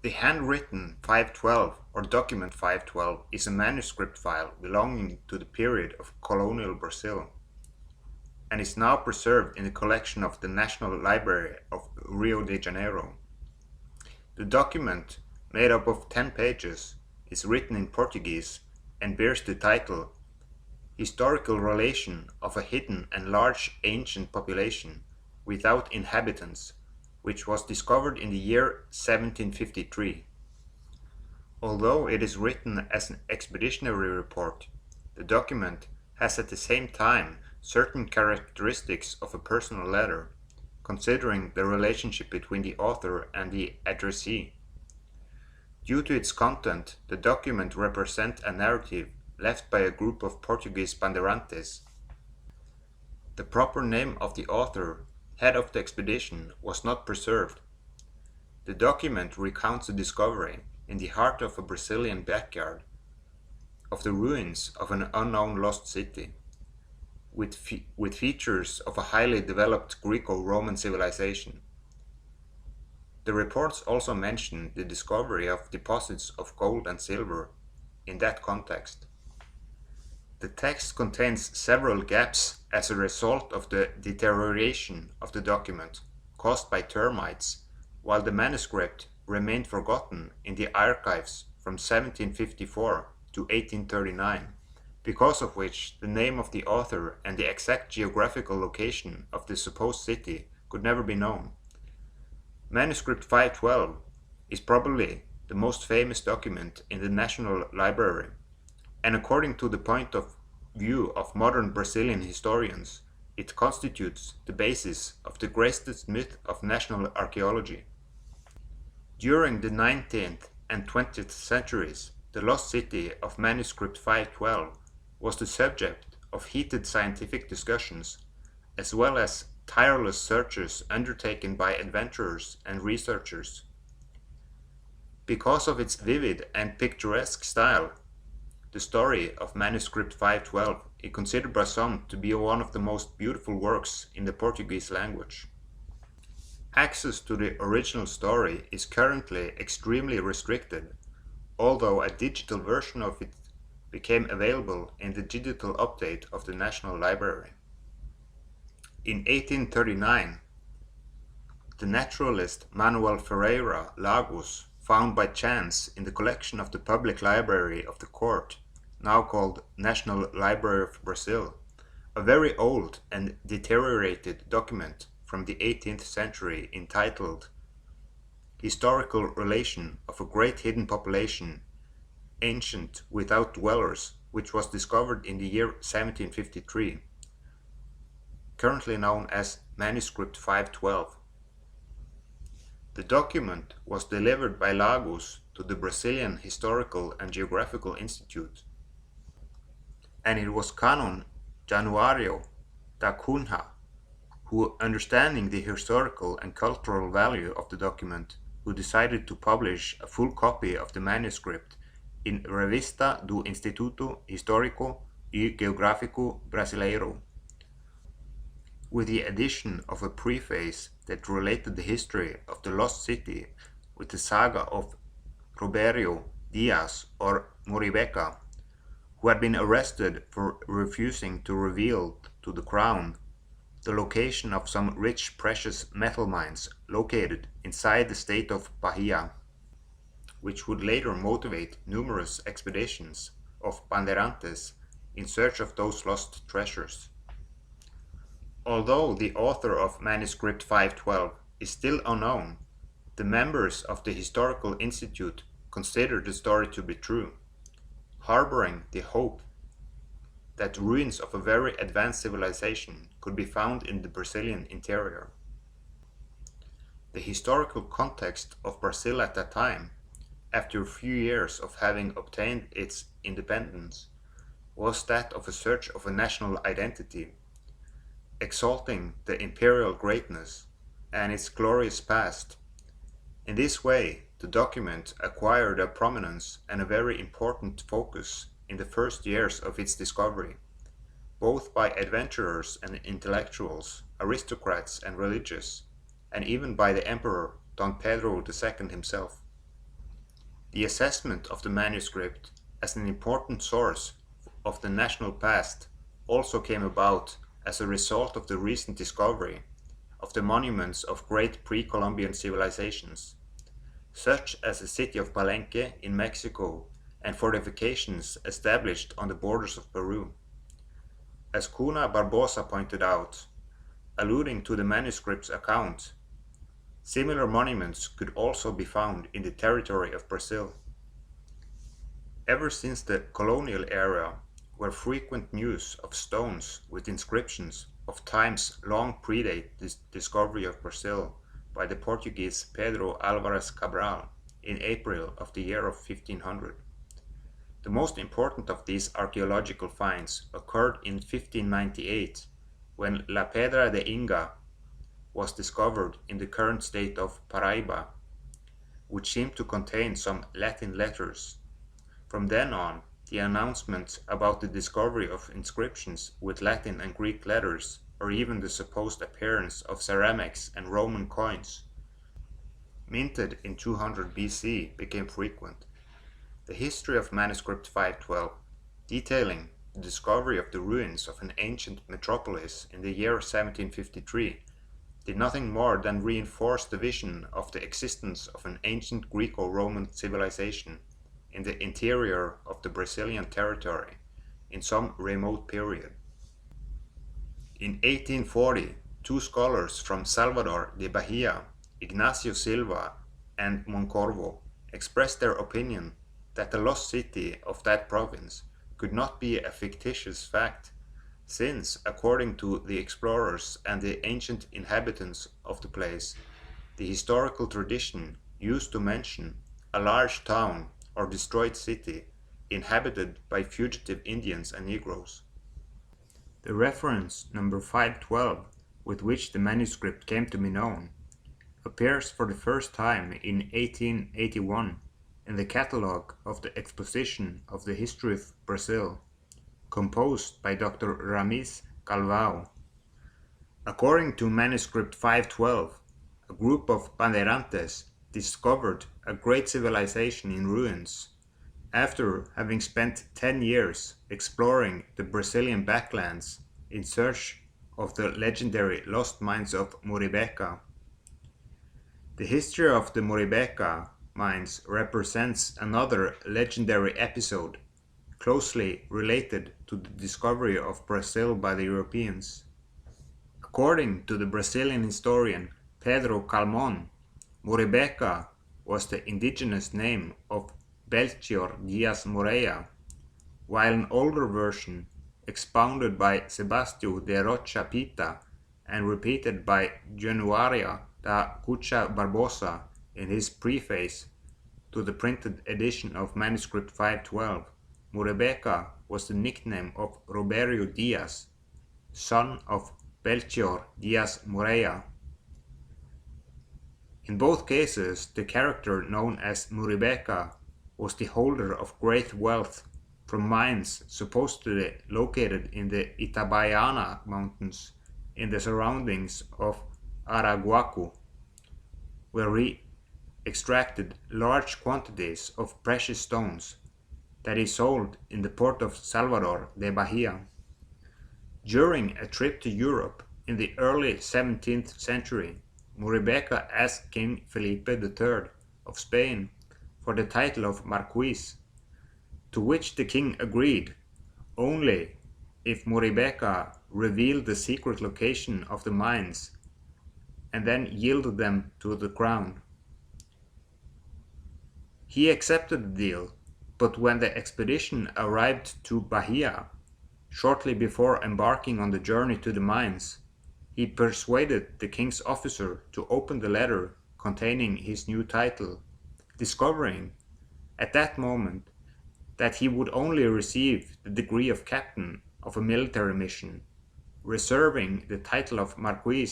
The handwritten 512 or document 512 is a manuscript file belonging to the period of colonial Brazil and is now preserved in the collection of the National Library of Rio de Janeiro. The document, made up of 10 pages, is written in Portuguese and bears the title Historical Relation of a Hidden and Large Ancient Population Without Inhabitants, which was discovered in the year 1753. Although it is written as an expeditionary report, the document has at the same time certain characteristics of a personal letter, considering the relationship between the author and the addressee. Due to its content, the document represents a narrative left by a group of Portuguese bandeirantes. The proper name of the author, head of the expedition, was not preserved. The document recounts the discovery, in the heart of a Brazilian backyard, of the ruins of an unknown lost city, with features of a highly developed Greco-Roman civilization. The reports also mention the discovery of deposits of gold and silver in that context. The text contains several gaps as a result of the deterioration of the document caused by termites, while the manuscript remained forgotten in the archives from 1754 to 1839, because of which the name of the author and the exact geographical location of the supposed city could never be known. Manuscript 512 is probably the most famous document in the National Library, and according to the point of view of modern Brazilian historians, it constitutes the basis of the greatest myth of national archaeology. During the 19th and 20th centuries, the lost city of Manuscript 512 was the subject of heated scientific discussions, as well as tireless searches undertaken by adventurers and researchers. Because of its vivid and picturesque style, the story of Manuscript 512 is considered by some to be one of the most beautiful works in the Portuguese language. Access to the original story is currently extremely restricted, although a digital version of it became available in the digital update of the National Library. In 1839, the naturalist Manuel Ferreira Lagos found by chance in the collection of the public library of the court, now called National Library of Brazil, a very old and deteriorated document from the 18th century entitled Historical Relation of a Great Hidden Population, Ancient Without Dwellers, which was discovered in the year 1753, currently known as Manuscript 512. The document was delivered by Lagos to the Brazilian Historical and Geographical Institute, and it was Canon Januário da Cunha who, understanding the historical and cultural value of the document, who decided to publish a full copy of the manuscript in Revista do Instituto Histórico e Geográfico Brasileiro, with the addition of a preface that related the history of the lost city with the saga of Roberio Dias or Moribeca, who had been arrested for refusing to reveal to the crown the location of some rich precious metal mines located inside the state of Bahia, which would later motivate numerous expeditions of bandeirantes in search of those lost treasures. Although the author of Manuscript 512 is still unknown, the members of the Historical Institute consider the story to be true, harboring the hope that ruins of a very advanced civilization could be found in the Brazilian interior. The historical context of Brazil at that time, after a few years of having obtained its independence, was that of a search of a national identity, exalting the imperial greatness and its glorious past. In this way, the document acquired a prominence and a very important focus in the first years of its discovery, both by adventurers and intellectuals, aristocrats and religious, and even by the Emperor Don Pedro II himself. The assessment of the manuscript as an important source of the national past also came about as a result of the recent discovery of the monuments of great pre-Columbian civilizations, such as the city of Palenque in Mexico and fortifications established on the borders of Peru. As Cunha Barbosa pointed out, alluding to the manuscript's account, similar monuments could also be found in the territory of Brazil. Ever since the colonial era, where frequent news of stones with inscriptions of times long predate the discovery of Brazil by the Portuguese Pedro Álvares Cabral in April of the year of 1500. The most important of these archaeological finds occurred in 1598, when La Pedra de Inga was discovered in the current state of Paraíba, which seemed to contain some Latin letters. From then on, the announcements about the discovery of inscriptions with Latin and Greek letters, or even the supposed appearance of ceramics and Roman coins minted in 200 BC became frequent. The history of Manuscript 512, detailing the discovery of the ruins of an ancient metropolis in the year 1753, did nothing more than reinforce the vision of the existence of an ancient Greco-Roman civilization in the interior of the Brazilian territory in some remote period. In 1840, two scholars from Salvador de Bahia, Ignacio Silva and Moncorvo, expressed their opinion that the lost city of that province could not be a fictitious fact, since, according to the explorers and the ancient inhabitants of the place, the historical tradition used to mention a large town or destroyed city inhabited by fugitive Indians and Negroes. The reference number 512, with which the manuscript came to be known, appears for the first time in 1881 in the catalogue of the Exposition of the History of Brazil, composed by Dr. Ramis Calvao. According to Manuscript 512, a group of bandeirantes discovered a great civilization in ruins after having spent 10 years exploring the Brazilian backlands in search of the legendary lost mines of Muribeca. The history of the Muribeca mines represents another legendary episode closely related to the discovery of Brazil by the Europeans. According to the Brazilian historian Pedro Calmon, Muribeca was the indigenous name of Belchior Dias Moreira, while an older version, expounded by Sebastio de Rocha Pita and repeated by Januaria da Cunha Barbosa in his preface to the printed edition of Manuscript 512, Muribeca was the nickname of Roberio Dias, son of Belchior Dias Moreira. In both cases, the character known as Muribeca was the holder of great wealth from mines supposedly located in the Itabaiana Mountains in the surroundings of Araguacu, where he extracted large quantities of precious stones that he sold in the port of Salvador de Bahia. During a trip to Europe in the early 17th century, Muribeca asked King Felipe III of Spain for the title of Marquis, to which the king agreed only if Muribeca revealed the secret location of the mines and then yielded them to the crown. He accepted the deal, but when the expedition arrived to Bahia, shortly before embarking on the journey to the mines, he persuaded the king's officer to open the letter containing his new title, discovering at that moment that he would only receive the degree of captain of a military mission, reserving the title of Marquis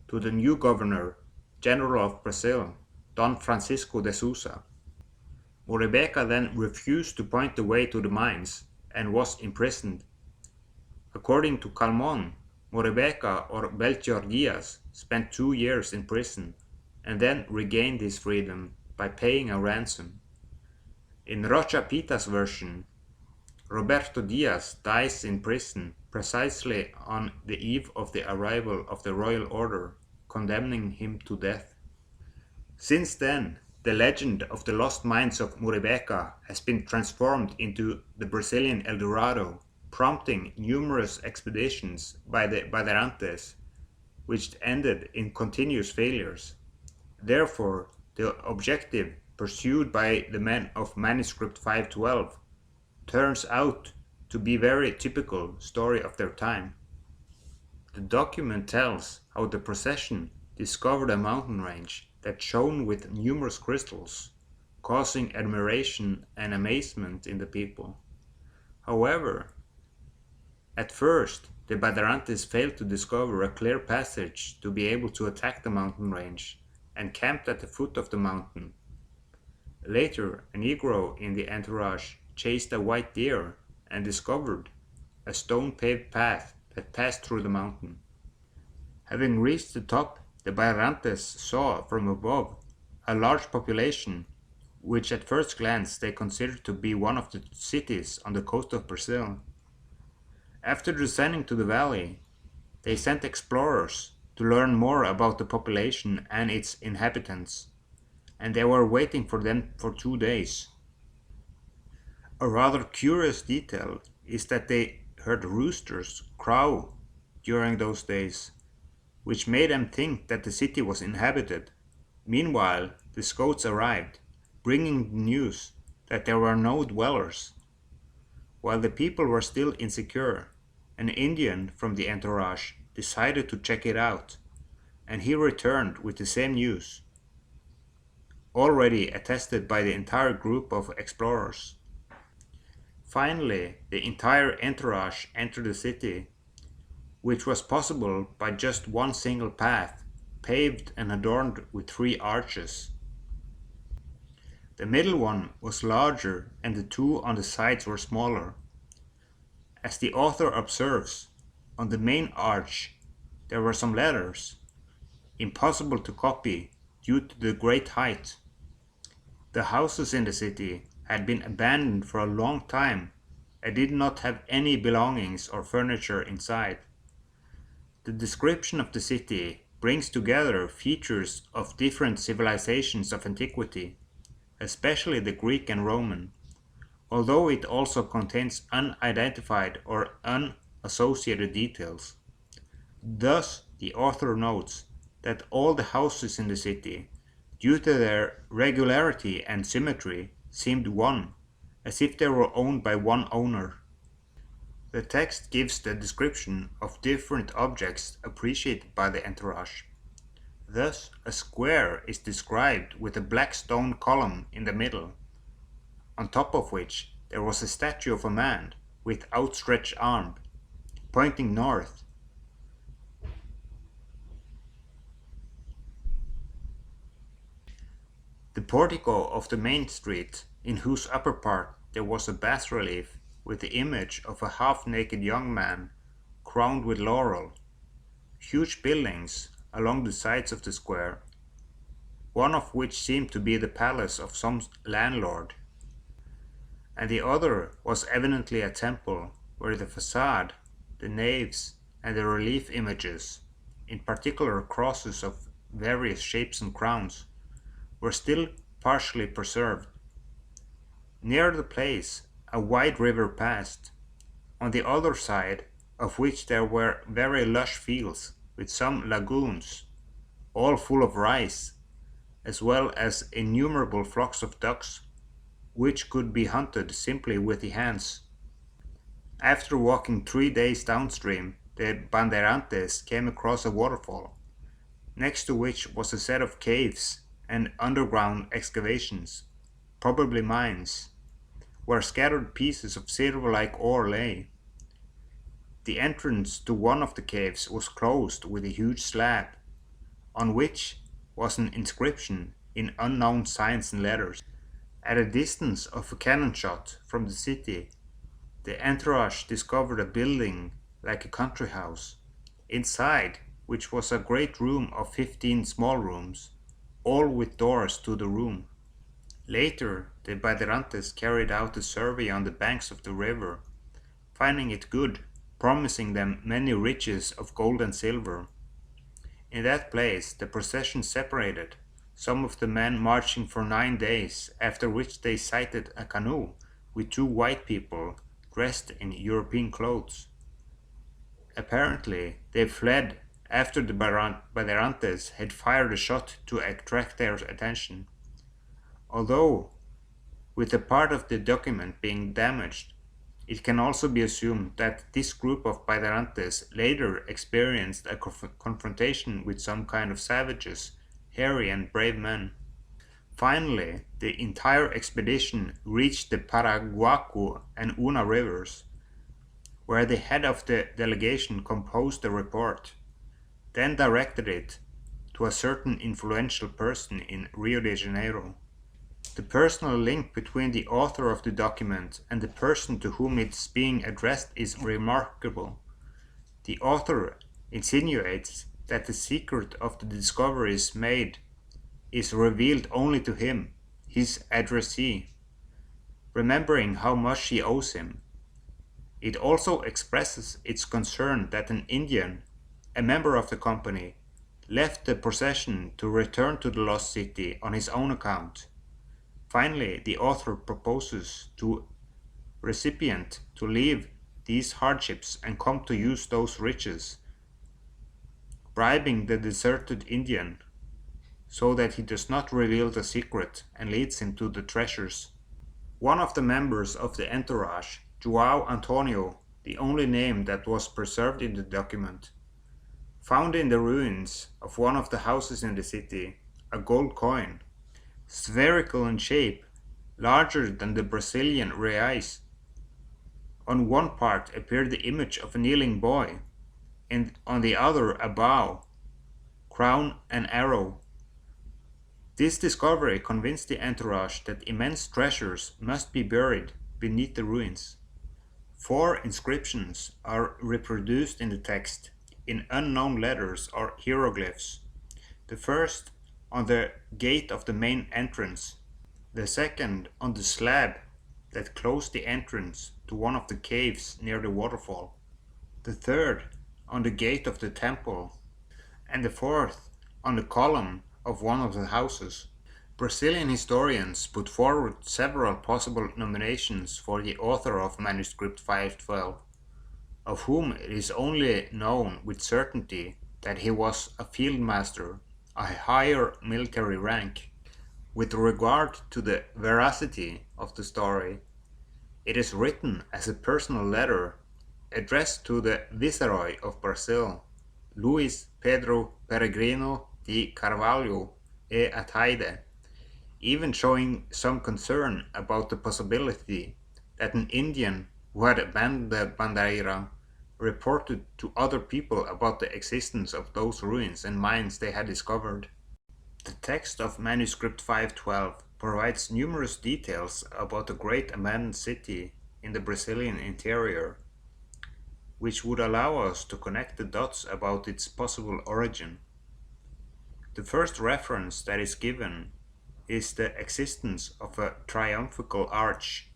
to the new governor general of Brazil, Don Francisco de Souza. Muribeca then refused to point the way to the mines and was imprisoned. According to Calmon, Muribeca or Belchior Dias spent 2 years in prison and then regained his freedom by paying a ransom. In Rocha Pita's version, Roberto Diaz dies in prison precisely on the eve of the arrival of the royal order, condemning him to death. Since then, the legend of the lost mines of Muribeca has been transformed into the Brazilian El Dorado, prompting numerous expeditions by the Bandeirantes, which ended in continuous failures. Therefore, the objective pursued by the men of Manuscript 512 turns out to be very typical story of their time. The document tells how the procession discovered a mountain range that shone with numerous crystals, causing admiration and amazement in the people. However, at first, the Bandeirantes failed to discover a clear passage to be able to attack the mountain range and camped at the foot of the mountain. Later, a Negro in the entourage chased a white deer and discovered a stone-paved path that passed through the mountain. Having reached the top, the Bandeirantes saw from above a large population, which at first glance they considered to be one of the cities on the coast of Brazil. After descending to the valley, they sent explorers to learn more about the population and its inhabitants, and they were waiting for them for 2 days. A rather curious detail is that they heard roosters crow during those days, which made them think that the city was inhabited. Meanwhile, the scouts arrived, bringing the news that there were no dwellers. While the people were still insecure, an Indian from the entourage decided to check it out, and he returned with the same news, already attested by the entire group of explorers. Finally, the entire entourage entered the city, which was possible by just one single path, paved and adorned with 3 arches. The middle one was larger and the 2 on the sides were smaller. As the author observes, on the main arch there were some letters, impossible to copy due to the great height. The houses in the city had been abandoned for a long time and did not have any belongings or furniture inside. The description of the city brings together features of different civilizations of antiquity, especially the Greek and Roman, although it also contains unidentified or unassociated details. Thus, the author notes that all the houses in the city, due to their regularity and symmetry, seemed one, as if they were owned by one owner. The text gives the description of different objects appreciated by the entourage. Thus, a square is described with a black stone column in the middle, on top of which there was a statue of a man with outstretched arm, pointing north. The portico of the main street, in whose upper part there was a bas-relief with the image of a half-naked young man crowned with laurel. Huge buildings along the sides of the square, one of which seemed to be the palace of some landlord, and the other was evidently a temple where the facade, the naves, and the relief images, in particular crosses of various shapes and crowns, were still partially preserved. Near the place a wide river passed, on the other side of which there were very lush fields with some lagoons, all full of rice, as well as innumerable flocks of ducks, which could be hunted simply with the hands. After walking 3 days downstream, the Bandeirantes came across a waterfall, next to which was a set of caves and underground excavations, probably mines, where scattered pieces of silver-like ore lay. The entrance to one of the caves was closed with a huge slab, on which was an inscription in unknown signs and letters. At a distance of a cannon shot from the city, the entourage discovered a building like a country house, inside which was a great room of 15 small rooms, all with doors to the room. Later, the Bandeirantes carried out a survey on the banks of the river, finding it good, promising them many riches of gold and silver. In that place the procession separated, some of the men marching for 9 days, after which they sighted a canoe with two white people dressed in European clothes. Apparently, they fled after the Bandeirantes had fired a shot to attract their attention. Although, with a part of the document being damaged, it can also be assumed that this group of Bandeirantes later experienced a confrontation with some kind of savages, hairy and brave men. Finally, the entire expedition reached the Paraguacu and Una rivers, where the head of the delegation composed a report, then directed it to a certain influential person in Rio de Janeiro. The personal link between the author of the document and the person to whom it is being addressed is remarkable. The author insinuates that the secret of the discoveries made is revealed only to him, his addressee, remembering how much he owes him. It also expresses its concern that an Indian, a member of the company, left the procession to return to the lost city on his own account. Finally, the author proposes to recipient to leave these hardships and come to use those riches, bribing the deserted Indian so that he does not reveal the secret and leads him to the treasures. One of the members of the entourage, João Antonio, the only name that was preserved in the document, found in the ruins of one of the houses in the city a gold coin, spherical in shape, larger than the Brazilian reais. On one part appeared the image of a kneeling boy, and on the other a bow, crown, and arrow. This discovery convinced the entourage that immense treasures must be buried beneath the ruins. 4 inscriptions are reproduced in the text in unknown letters or hieroglyphs. The first on the gate of the main entrance, the second on the slab that closed the entrance to one of the caves near the waterfall, the third on the gate of the temple, and the fourth on the column of one of the houses. Brazilian historians put forward several possible nominations for the author of Manuscript 512, of whom it is only known with certainty that he was a field master, a higher military rank. With regard to the veracity of the story, it is written as a personal letter addressed to the Viceroy of Brazil, Luis Pedro Peregrino de Carvalho e Ataide, even showing some concern about the possibility that an Indian who had abandoned the Bandeira reported to other people about the existence of those ruins and mines they had discovered. The text of Manuscript 512 provides numerous details about a great abandoned city in the Brazilian interior, which would allow us to connect the dots about its possible origin. The first reference that is given is the existence of a Triumphal Arch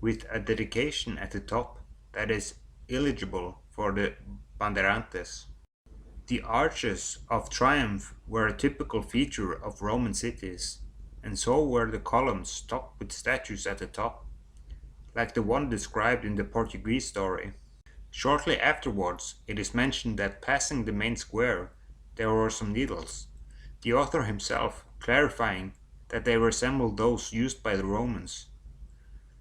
with a dedication at the top that is illegible for the Bandeirantes. The arches of triumph were a typical feature of Roman cities, and so were the columns topped with statues at the top, like the one described in the Portuguese story. Shortly afterwards, it is mentioned that passing the main square, there were some needles, the author himself clarifying that they resembled those used by the Romans.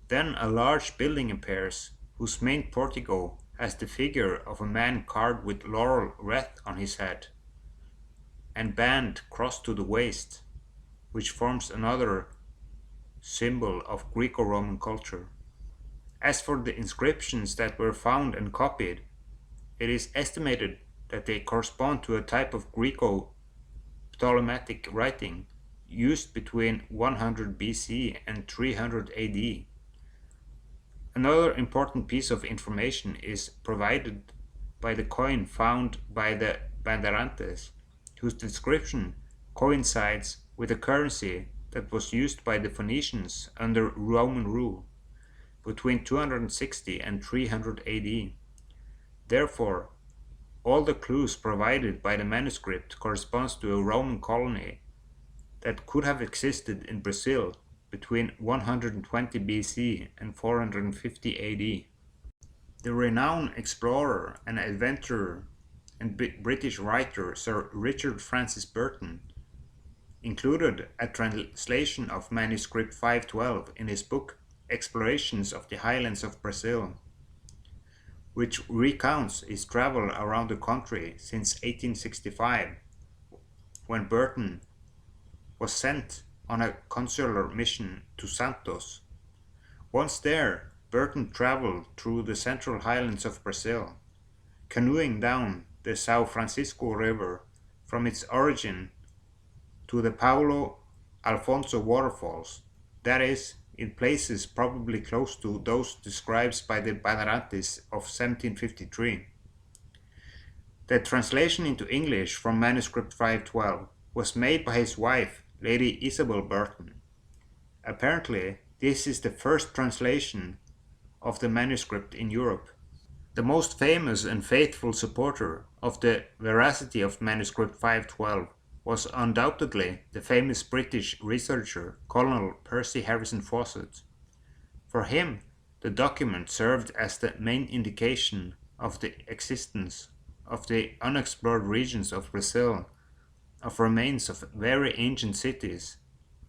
Then a large building appears, whose main portico has the figure of a man carved with laurel wreath on his head, and band crossed to the waist, which forms another symbol of Greco-Roman culture. As for the inscriptions that were found and copied, it is estimated that they correspond to a type of Greco-Ptolemaic writing used between 100 BC and 300 AD. Another important piece of information is provided by the coin found by the Bandeirantes, whose description coincides with the currency that was used by the Phoenicians under Roman rule between 260 and 300 AD. Therefore, all the clues provided by the manuscript corresponds to a Roman colony that could have existed in Brazil between 120 BC and 450 AD. The renowned explorer and adventurer and British writer Sir Richard Francis Burton included a translation of Manuscript 512 in his book Explorations of the Highlands of Brazil, which recounts his travel around the country since 1865, when Burton was sent on a consular mission to Santos. Once there, Burton traveled through the central highlands of Brazil, canoeing down the São Francisco River from its origin to the Paulo Alfonso waterfalls, that is, in places probably close to those described by the Bandeirantes of 1753. The translation into English from Manuscript 512 was made by his wife, Lady Isabel Burton. Apparently, this is the first translation of the manuscript in Europe. The most famous and faithful supporter of the veracity of Manuscript 512 was undoubtedly the famous British researcher Colonel Percy Harrison Fawcett. For him, the document served as the main indication of the existence of the unexplored regions of Brazil, of remains of very ancient cities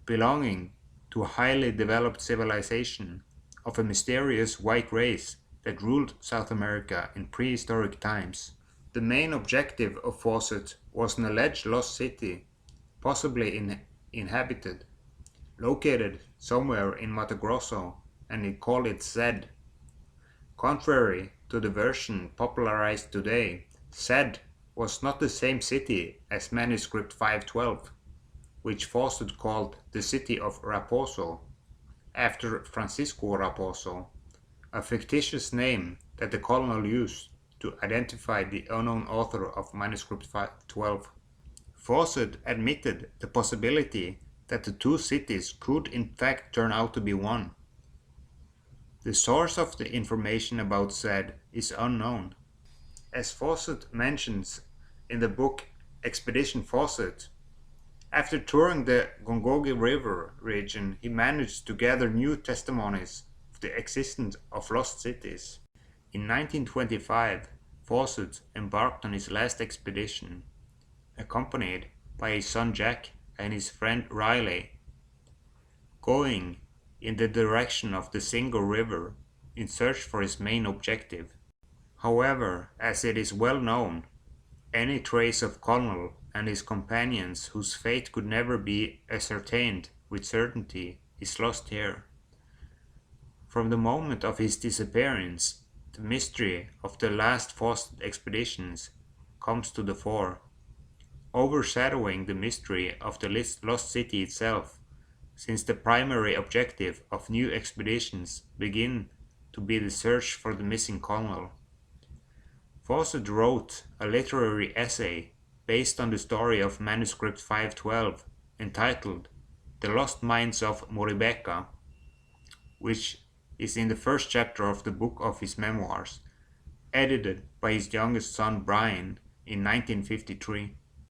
belonging to a highly developed civilization, of a mysterious white race that ruled South America in prehistoric times. The main objective of Fawcett was an alleged lost city, possibly inhabited, located somewhere in Mato Grosso, and he called it Zed. Contrary to the version popularized today, Zed was not the same city as Manuscript 512, which Fawcett called the city of Raposo, after Francisco Raposo, a fictitious name that the colonel used to identify the unknown author of Manuscript 512. Fawcett admitted the possibility that the two cities could in fact turn out to be one. The source of the information about Zed is unknown. As Fawcett mentions in the book Expedition Fawcett, after touring the Gongogi River region, he managed to gather new testimonies of the existence of lost cities. In 1925, Fawcett embarked on his last expedition, accompanied by his son Jack and his friend Riley, going in the direction of the Singo River in search for his main objective. However, as it is well known, any trace of Colonel and his companions whose fate could never be ascertained with certainty is lost here. From the moment of his disappearance, the mystery of the last Fawcett expeditions comes to the fore, overshadowing the mystery of the lost city itself, since the primary objective of new expeditions begin to be the search for the missing colonel. Fawcett wrote a literary essay based on the story of Manuscript 512 entitled The Lost Mines of Moribeca, which is in the first chapter of the book of his memoirs, edited by his youngest son Brian in 1953.